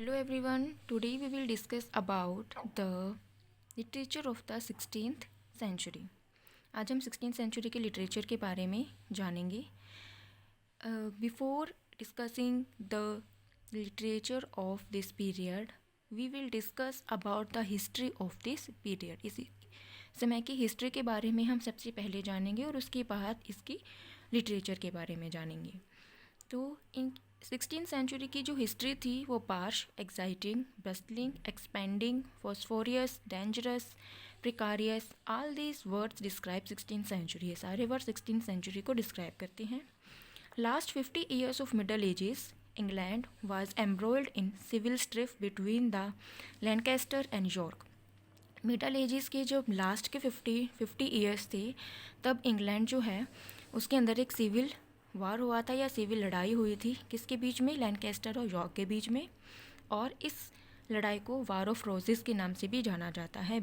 Hello everyone. Today we will discuss about the literature of the 16th century. आज हम 16th century के literature के बारे में जानेंगे. Before discussing the literature of this period, we will discuss about the history of this period. इसी समय की हिस्ट्री के बारे में हम सबसे पहले जानेंगे और उसके बाद इसकी लिटरेचर के बारे में जानेंगे. तो इन 16th सेंचुरी की जो हिस्ट्री थी वो brash, exciting, bustling, expanding, phosphorous, dangerous, precarious, all these words describe 16th century. ये सारे वर्ड 16th सेंचुरी को डिस्क्राइब करते हैं. Last 50 years of Middle Ages England was embroiled in civil strife between the Lancaster and York. Middle Ages के जब last के 50 years थे तब इंग्लैंड जो है उसके अंदर एक सिविल वार हुआ था या सिविल लड़ाई हुई थी. किसके बीच में? लैनकास्टर और यॉर्क के बीच में. और इस लड़ाई को वार ऑफ रोजेस के नाम से भी जाना जाता है.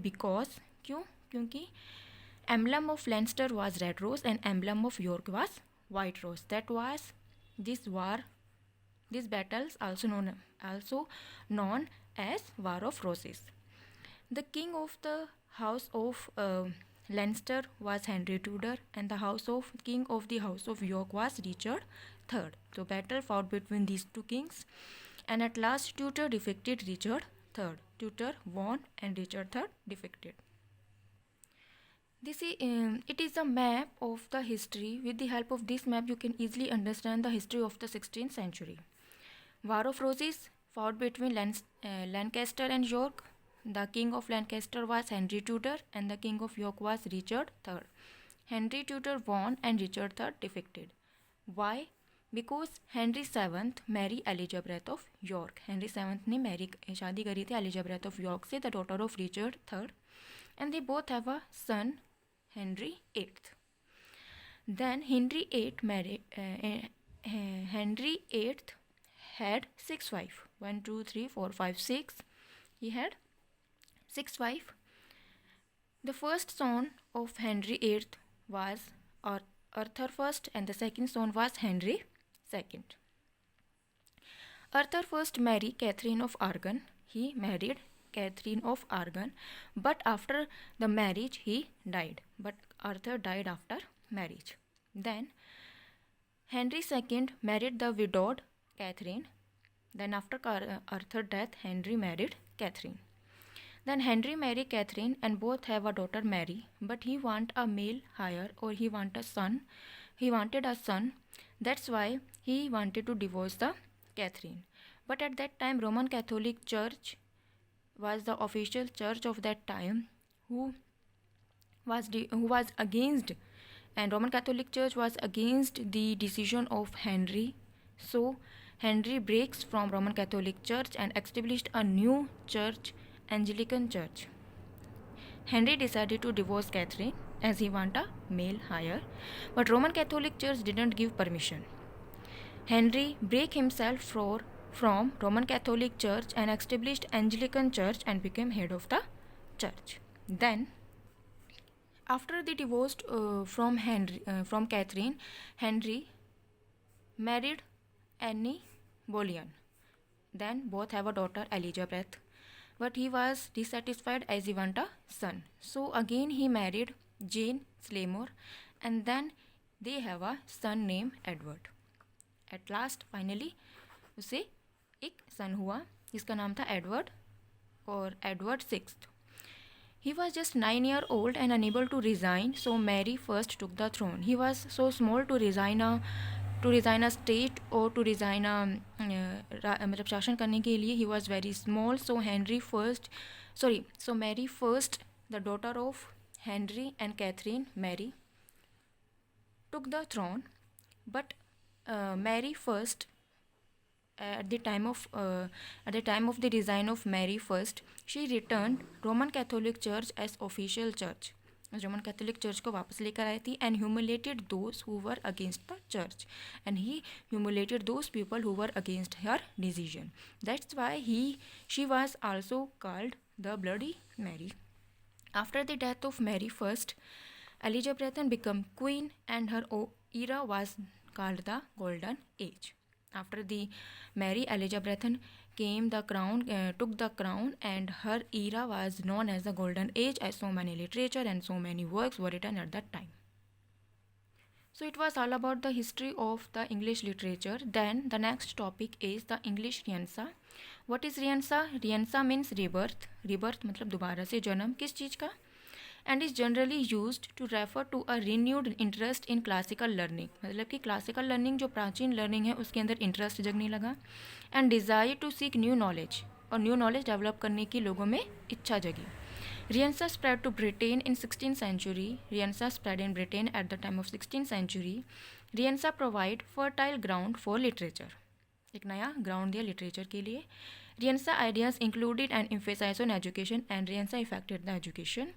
क्योंकि emblem of Lancaster was red rose and emblem of York was white rose. That was this battles also known as War of Roses. The king of the house of Leinster was Henry Tudor and the king of the house of York was Richard III. So battle fought between these two kings and at last Tudor defeated Richard III. Tudor won and Richard III defeated. It is a map of the history. With the help of this map you can easily understand the history of the 16th century. War of Roses fought between Lancaster and York. The king of Lancaster was Henry Tudor and the king of York was Richard III. Henry Tudor won and Richard III defeated. Why? Because Henry VII married Elizabeth of York. Henry VII ने शादी करी थी Elizabeth of York से, the daughter of Richard III, and they both have a son, Henry VIII. Then Henry VIII had 6 wives. 1, 2, 3, 4, 5, 6. He had 6 wives. The first son of Henry VIII was Arthur I and the second son was Henry II. Arthur first married Catherine of Aragon. He married Catherine of Aragon, but after the marriage he died. But Arthur died after marriage. Then Henry II married the widowed Catherine. Then after Arthur's death, Henry married Catherine. Then Henry married Catherine and both have a daughter Mary, but he want a male heir or he want a son. He wanted a son. That's why he wanted to divorce the Catherine. But at that time Roman Catholic Church was the official church of that time who was against, and Roman Catholic Church was against the decision of Henry. So Henry breaks from Roman Catholic Church and established a new church, Anglican Church. Henry decided to divorce Catherine as he wanted a male heir, but Roman Catholic Church didn't give permission. Henry break himself from Roman Catholic Church and established Anglican Church and became head of the church. Then, after the divorce from Catherine, Henry married Anne Boleyn. Then both have a daughter Elizabeth. But he was dissatisfied as he wanted a son. So again he married Jane Seymour and then they have a son named Edward. At last finally उसे एक son हुआ जिसका नाम था Edward और Edward VI. He was just 9 years old and unable to resign, so Mary first took the throne. He was so small to resign a state or to resign मतलब शासन करने के लिए. He was very small, so Mary first, the daughter of Henry and Catherine, Mary took the throne. But Mary first, at the time of the resign of Mary first, she returned Roman Catholic Church as official church. Roman Catholic church को वापस लेकर आई थी and humiliated those who were against the church and he humiliated those people who were against her decision. That's why she was also called the bloody Mary. After the death of Mary first, Elizabeth became queen and her era was called the Golden Age. After the Mary, Elizabeth took the crown, and her era was known as the golden age, as so many literature and so many works were written at that time. So it was all about the history of the English literature. Then the next topic is the English Rienza. What is Rienza? Rienza means rebirth. Rebirth मतलब दोबारा से जन्म किस चीज़ का? And is generally used to refer to a renewed interest in classical learning. मतलब कि classical learning जो प्राचीन learning है उसके अंदर interest जगने लगा, and desire to seek new knowledge, और new knowledge develop करने की लोगों में इच्छा जगी. Rienza spread to Britain in 16th century. Rienza spread in Britain at the time of 16th century. Rienza provide fertile ground for literature. एक नया ground दिया literature के लिए. Rienza ideas included an emphasis on education, and Rienza affected the education.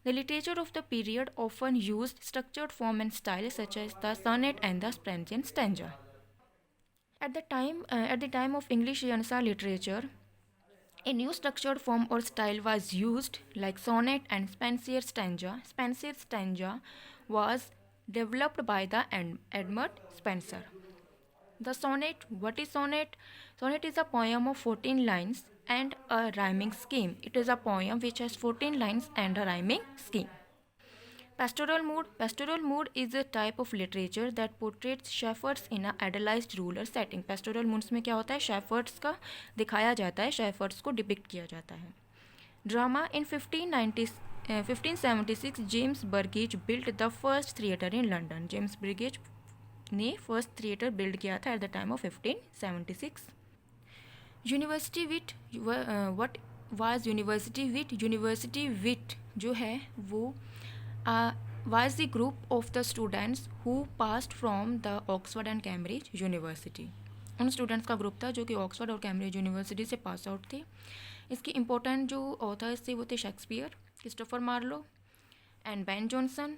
The literature of the period often used structured form and style such as the sonnet and the Spensian stanza. At the time of English Rienza literature, a new structured form or style was used, like sonnet and Spenser stanza. Spenser stanza was developed by the Edmund Spenser. The sonnet. What is sonnet? Sonnet is a poem of 14 lines and a rhyming scheme. It is a poem which has 14 lines and a rhyming scheme. Pastoral mood. Pastoral mood is a type of literature that portrays shepherds in a idealized rural setting. Pastoral moods में क्या होता है? Shepherds का दिखाया जाता है, shepherds को depict किया जाता है. Drama. In 1576, James Burgess built the first theatre in London. James Burgess ने फर्स्ट थिएटर बिल्ड किया था at the time of 1576. University wit. What was university wit? University wit जो है वो was the group of the students who passed from the Oxford and Cambridge University. उन students का group था जो कि ऑक्सफोर्ड और कैम्ब्रिज यूनिवर्सिटी से पास आउट थे. इसके इम्पोर्टेंट जो ऑथर्स थे वो थे Shakespeare, Christopher Marlowe and Ben Jonson,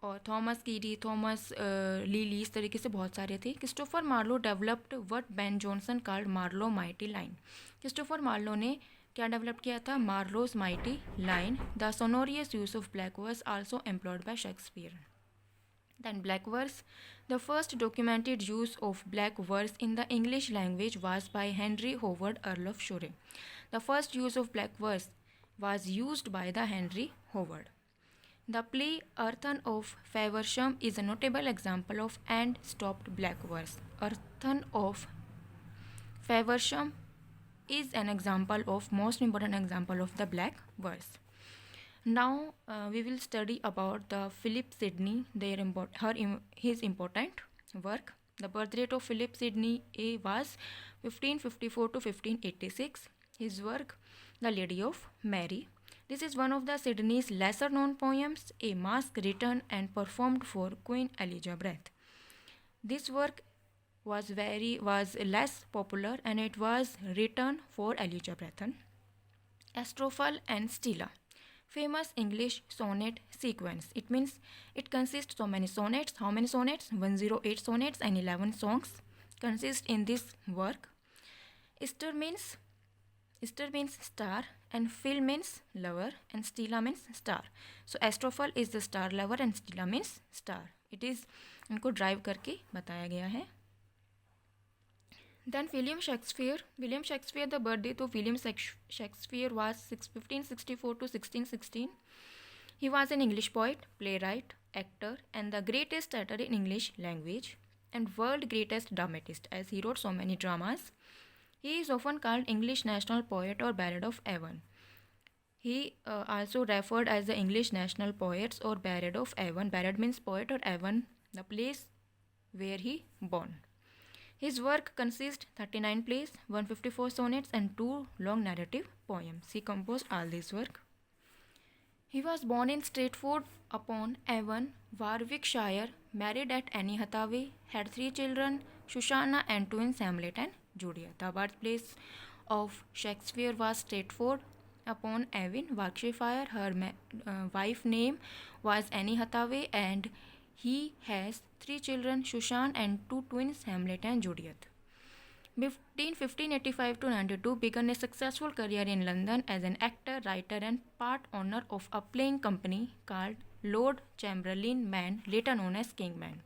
और थॉमस कीडी, थॉमस लीली, इस तरीके से बहुत सारे थे. Christopher Marlowe developed what Ben Jonson called Marlowe mighty line. Christopher Marlowe ने क्या डेवलप किया था? Marlowe's mighty line. The sonorous use of black verse also employed by Shakespeare. Then black verse. The first documented use of black verse in the English language was by Henry Howard, Earl of Surrey. The first use of black verse was used by the Henry Howard. The play Earthen of Faversham is a notable example of and-stopped black verse. Earthen of Faversham is an example of most important example of the black verse. Now we will study about the Philip Sidney, his important work. The birth rate of Philip Sidney was 1554 to 1586. His work, The Lady of Mary. This is one of the Sidney's lesser known poems, a masque written and performed for Queen Elizabeth. This work was less popular and it was written for Elizabeth. Astrophel and Stella. Famous English sonnet sequence. It means it consists so many sonnets. How many sonnets? 108 sonnets and 11 songs consist in this work. Easter means star, and Phil means lover, and Stella means star. So Astrophel is the star lover and Stella means star. It is इनको drive करके बताया गया है. Then William Shakespeare, the birth date of William Shakespeare was 1564 to 1616. He was an English poet, playwright, actor, and the greatest writer in English language, and world greatest dramatist, as he wrote so many dramas. He is often called English national poet or bard of Avon. He also referred as the English national poets or bard of Avon. Bard means poet, or Avon, the place where he born. His work consists 39 plays, 154 sonnets, and 2 long narrative poems. He composed all this work. He was born in Stratford upon Avon, Warwickshire, married at Annie Hathaway, had 3 children, Susanna and twins Hamlet and Juliet. The birthplace of Shakespeare was Stratford upon Avon, Warwickshire. Her wife name was Annie Hathaway, and he has 3 children, Susan and 2 twins, Hamlet and Juliet. Between 1585 to 92, began a successful career in London as an actor, writer, and part owner of a playing company called Lord Chamberlain Man, later known as King Man.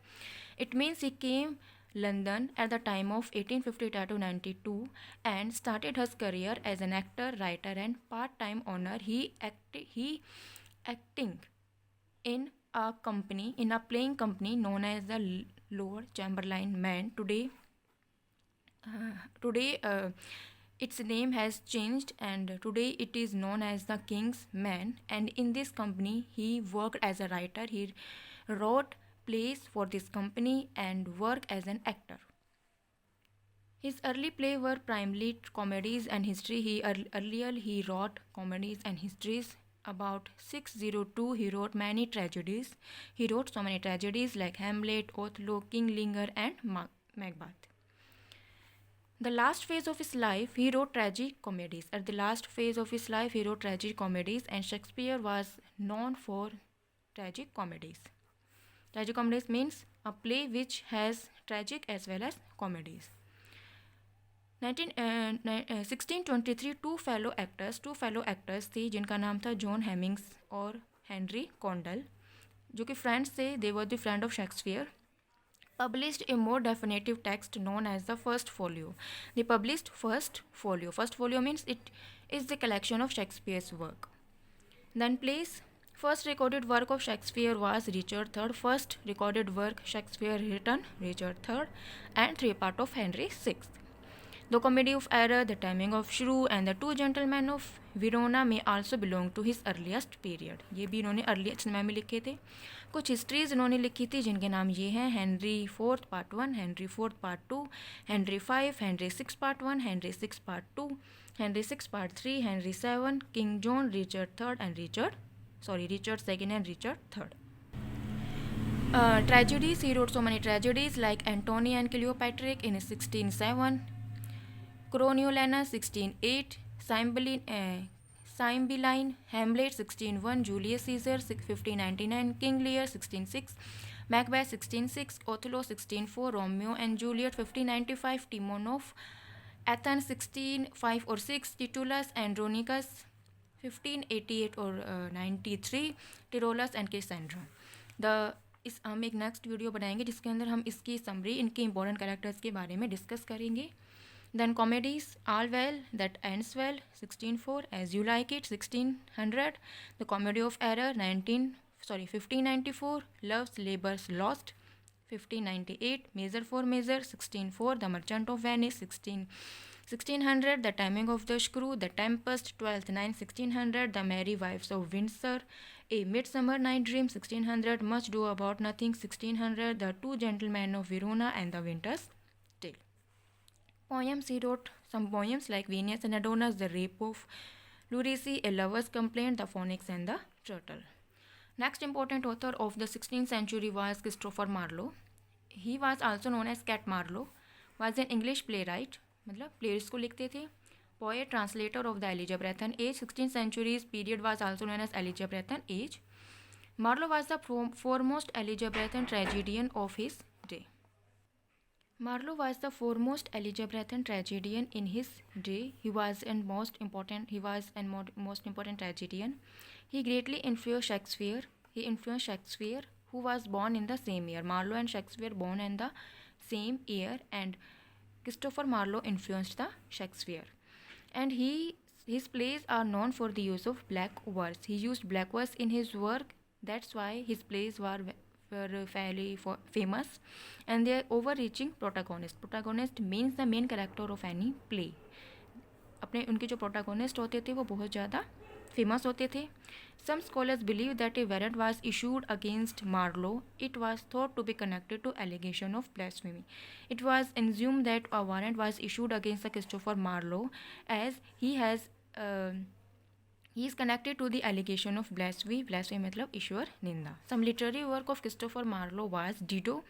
It means he came London at the time of 1852 to 92 and started his career as an actor, writer, and part-time owner. He acting in a playing company known as the Lord Chamberlain Man. Today, its name has changed, and today it is known as the King's Man. And in this company, he worked as a writer. He wrote plays for this company and worked as an actor. His early plays were primarily comedies and history. Earlier he wrote comedies and histories. About 602 he wrote many tragedies. He wrote so many tragedies like Hamlet, Othello, King Lear, and Macbeth. The last phase of his life, he wrote tragic comedies. At the last phase of his life, he wrote tragic comedies, and Shakespeare was known for tragic comedies. Tragic comedies means a play which has tragic as well as comedies. 1623 two fellow actors थे जिनका नाम था John Heminges और Henry Condell, जो कि friends थे. They were the friend of Shakespeare. Published a more definitive text known as the First Folio. They published First Folio. First Folio means it is the collection of Shakespeare's work. Then plays. First recorded work of Shakespeare was Richard III. First recorded work Shakespeare written Richard III, and three part of Henry VI. The Comedy of Error, The Taming of Shrew, and The Two Gentlemen of Verona may also belong to his earliest period. ये भी इन्होंने earliest समय में लिखे थे. कुछ histories इन्होंने लिखी थी जिनके नाम ये हैं: Henry fourth part 1, Henry fourth part 2, Henry 5, Henry 6 part 1, Henry 6 part 2, Henry 6 part 3, Henry 7, king John, Richard third Richard second and Richard third. Tragedies, he wrote so many tragedies like Antony and Cleopatra in 1607, Coriolanus 1608, Cymbeline, Hamlet 1601, Julius Caesar 1599, King Lear 1606, Macbeth 1606, Othello 1604, Romeo and Juliet 1595, Timon of Athens 1605 or 6, Titulus and Andronicus 1588 or 93, Tyrolus and Cassandra. हम एक next video बनाएंगे जिसके अंदर हम इसकी summary, इनके important characters के बारे में डिस्कस करेंगे. Then comedies: All Well That Ends Well 1604, As You Like It 1600, The Comedy of Error 1594, Love's Labour's Lost 1598, Measure for Measure 1604, The Merchant of Venice 1600, The Taming of the Shrew, The Tempest 12th 9 1600, The Merry Wives of Windsor, A Midsummer Night Dream 1600, Much Ado About Nothing 1600, The Two Gentlemen of Verona, and The Winter's Tale. Poems: he wrote some poems like Venus and Adonis, The Rape of Eurydice, A Lover's Complaint, The Phoenix and the Turtle. Next important author of the 16th century was Christopher Marlowe. He was also known as Cat Marlowe. Was an English playwright, मतलब players को लिखते थे. Poet, translator of the Elizabethan age. 16th century's period was also known as Elizabethan age. Marlowe was the foremost Elizabethan tragedian of his day. Marlowe was the foremost Elizabethan tragedian in his day. He was a most important tragedian. He greatly influenced Shakespeare. Who was born in the same year. Marlowe and Shakespeare born in the same year, and Christopher Marlowe influenced the Shakespeare. And his plays are known for the use of black verse. He used black verse in his work. That's why his plays were fairly famous. And they are overreaching protagonist. Protagonist means the main character of any play. उनके जो protagonist होते थे वो बहुत ज़्यादा famous होते थे. Some scholars believe that a warrant was issued against Marlowe. It was thought to be connected to allegation of blasphemy. It was assumed that a warrant was issued against Christopher Marlowe as he is connected to the allegation of blasphemy. Blasphemy मतलब ईश्वर निंदा. Some literary work of Christopher Marlowe was Dido,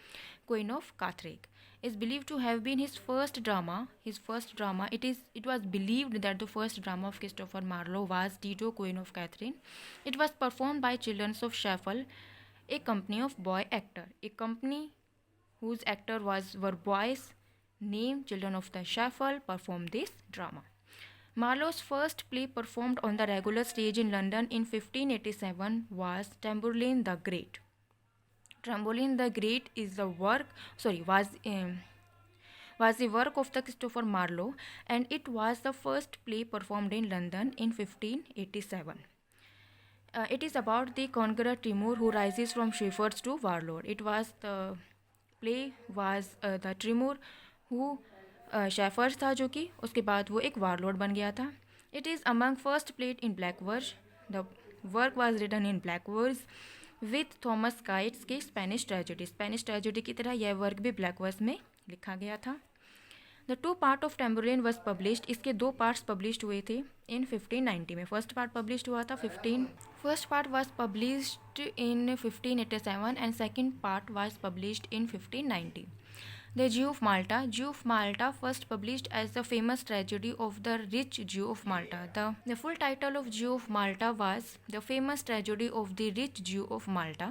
Queen of Carthage. Is believed to have been his first drama. It was believed that the first drama of Christopher Marlowe was Dido, Queen of Catherine. It was performed by Children of Shuffle, a company of boy actor. A company whose actor were boys named Children of the Shuffle performed this drama. Marlowe's first play performed on the regular stage in London in 1587 was Tamburlaine the Great. Tamburlaine the Great was was the work of the Christopher Marlowe, and it was the first play performed in London in 1587. It is about the conqueror Timur who rises from shepherds to warlord. It was the play was the Timur who shepherds था जो कि उसके बाद वो एक warlord बन गया था. It is among first plate in blank verse. The work was written in blank verse with Thomas Kyd's की स्पेनिश ट्रेजेडी की तरह यह वर्क भी ब्लैक वर्स में लिखा गया था. The 2 part of Tamburlaine was published. इसके 2 पार्ट्स पब्लिश्ड हुए थे इन 1590 में. फर्स्ट पार्ट पब्लिश्ड हुआ था first part was published in 1587 and second part was published in 1590. The Jew of Malta, first published as the famous tragedy of the rich Jew of Malta. The full title of Jew of Malta was The Famous Tragedy of the Rich Jew of Malta.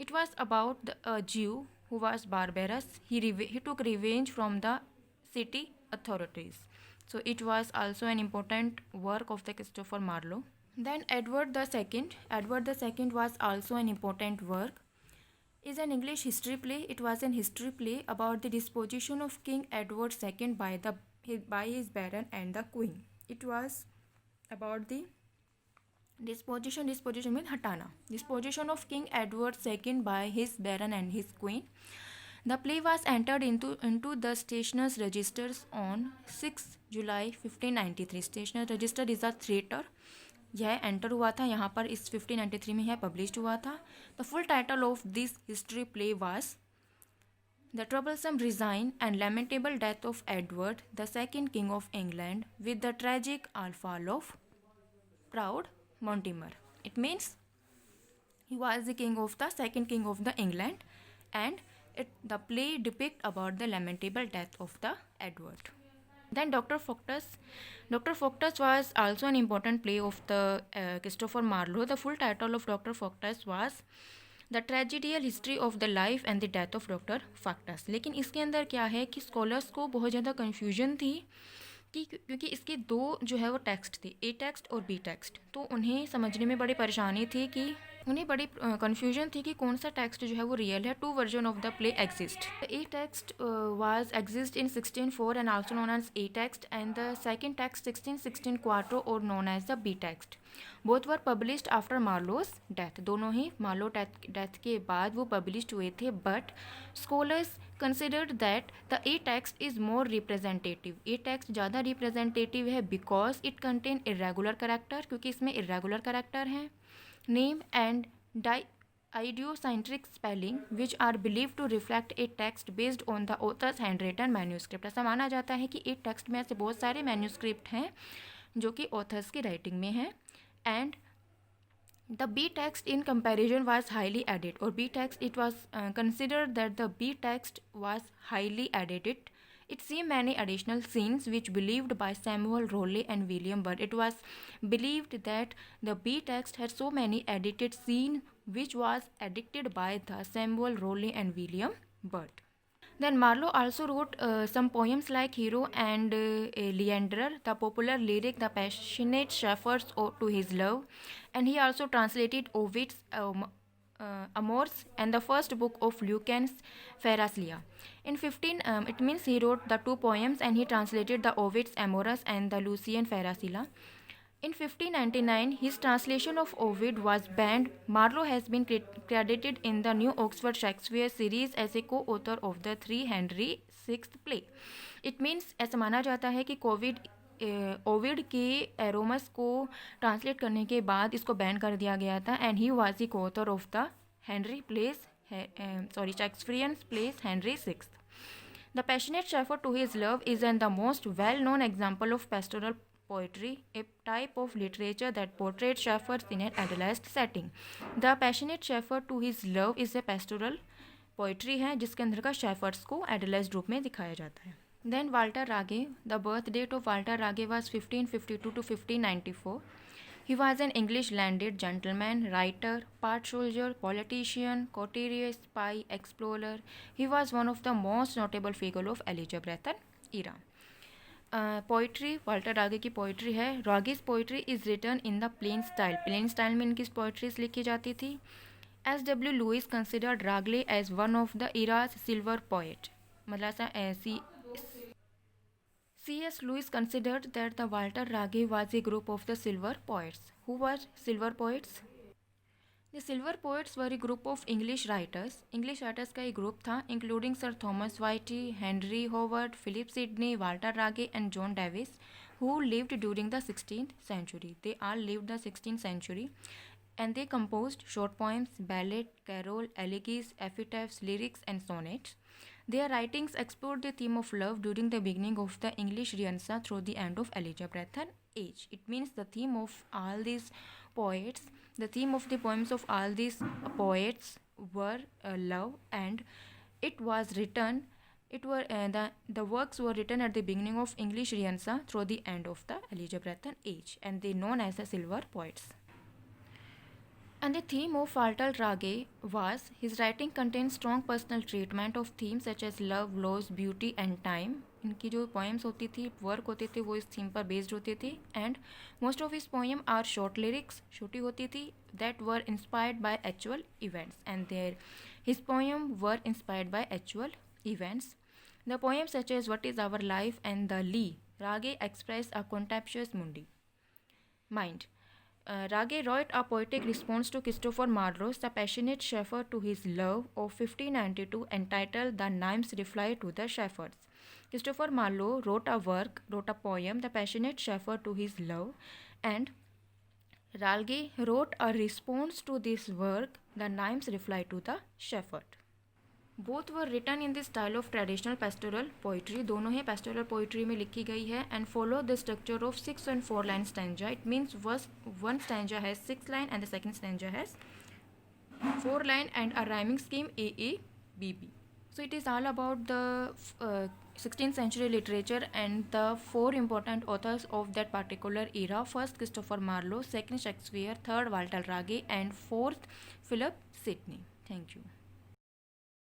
It was about a Jew who was barbarous. He took revenge from the city authorities. So it was also an important work of the Christopher Marlowe. Then Edward II was also an important work. Is an English history play. It was an history play about the disposition of King Edward II by his baron and the queen. It was about the disposition means hatana. Disposition of King Edward II by his baron and his queen. The play was entered into the Stationers' Registers on 6 July 1593. Stationers' Register is a theatre. यह enter हुआ था यहाँ पर इस 1593 में यह published हुआ था. The full title of this history play was the troublesome reign and lamentable death of Edward the second king of England with the tragic all fall of proud Mortimer. It means he was the king of the second king of the England and the play depict about the lamentable death of the Edward. Then Dr. Faustus was also an important play of the Christopher Marlowe. The full title of Dr. Faustus was The Tragedial History of the Life and the Death of Dr. Faustus. लेकिन इसके अंदर क्या है कि scholars को बहुत ज़्यादा confusion थी कि क्योंकि इसके 2 जो है वो टेक्स्ट थे, ए टेक्स्ट और बी टेक्स्ट. तो उन्हें समझने में बड़ी परेशानी थी कि उन्हें बड़ी कन्फ्यूजन थी कि कौन सा टेक्स्ट जो है वो रियल है. 2 version of the play exist. The A text was exist in 1604 and also known as A text and the second text 1616 quarto और known as the B text. Both were published after Marlowe's death. दोनों ही Marlowe death के बाद वो published हुए थे. But scholars considered that the A text is more representative. A text ज़्यादा representative है because it contain irregular character, क्योंकि इसमें irregular character हैं, name and idiosyncratic spelling which are believed to reflect a text based on the author's handwritten manuscript. ऐसा माना जाता है कि एक टेक्स्ट में ऐसे बहुत सारे मैन्यूस्क्रिप्ट हैं जो कि ऑथर्स की राइटिंग में हैं. And the B text in comparison was highly edited, or B text, it was considered that the B text was highly edited. It seemed many additional scenes which believed by Samuel Rowley and William Byrd. It was believed that the B text had so many edited scenes which was edited by the Samuel Rowley and William Byrd. Then Marlowe also wrote some poems like Hero and Leander, the popular lyric, The Passionate Shepherds to His Love, and he also translated Ovid's Amours and the first book of Lucan's Phaedralia. It means he wrote the 2 poems and he translated the Ovid's Amours and the Lucian Phaedralia. In 1599, his translation of Ovid was banned. Marlowe has been credited in the New Oxford Shakespeare series as a co-author of the 3 Henry VI play. It means ऐसा माना जाता है कि Ovid के एरोमस को translate करने के बाद इसको बैन कर दिया गया था. And he was the co-author of the Shakespearean plays Henry VI. The Passionate Shepherd to His Love is the most well-known example of pastoral poetry, a type of literature that portrayed shepherds in an idealized setting. The Passionate Shepherd to His Love is a pastoral poetry है जिसके अंदर का shepherds को idealized रूप में दिखाया जाता है. Then Walter Rage, the birth date of Walter Rage was 1552 to 1594. He was an English landed gentleman, writer, part soldier, politician, courtier, spy, explorer. He was one of the most notable figures of Elizabethan era. Poetry Walter Raleigh की poetry है. Raleigh's poetry is written in the plain style. Plain style में इनकी poetries लिखी जाती थी. S.W. Lewis considered Ragle as one of the era's silver poet. मतलब ऐसी C.S. Lewis considered that the Walter Rage was a group of the silver poets. Who were silver poets? The Silver Poets were a group of English writers. English writers का एक group था including Sir Thomas Whitey, Henry Howard, Philip Sidney, Walter Rage and John Davies, who lived during the 16th century. They all lived the 16th century and they composed short poems, ballad, carol, elegies, epitaphs, lyrics and sonnets. Their writings explored the theme of love during the beginning of the English Renaissance through the end of Elizabethan age. It means the theme of all these poets, the theme of the poems of all these poets were love, and it was written. It were the works were written at the beginning of English Renaissance through the end of the Elizabethan age, and they known as the Silver Poets. And the theme of Walter Rage was his writing contains strong personal treatment of themes such as love, loss, beauty and time. इनकी जो poems होती थी, work होते थे, वो इस theme पर based होते थे. And most of his poems are short lyrics, छोटी होती थी, that were inspired by actual events. And his poems were inspired by actual events. The poems such as What is Our Life and The Lee, Rage expressed a contemptuous mind. Rage wrote a poetic response to Christopher Marlowe's The Passionate Shepherd to his Love of 1592 entitled The Nymp's Reply to the Shepherds. Christopher Marlowe wrote a poem, The Passionate Shepherd to his Love, and Rage wrote a response to this work, The Nymp's Reply to the Shepherd. Both were written in the style of traditional pastoral poetry. दोनों ही pastoral poetry में लिखी गई है and follow the structure of 6 and 4 line stanza. It means one stanza has 6 line and the second stanza has 4 line and a rhyming scheme AABB. So it is all about the 16th century literature and the 4 important authors of that particular era. First Christopher Marlowe, second Shakespeare, third Walter Rage and fourth Philip Sidney. Thank you.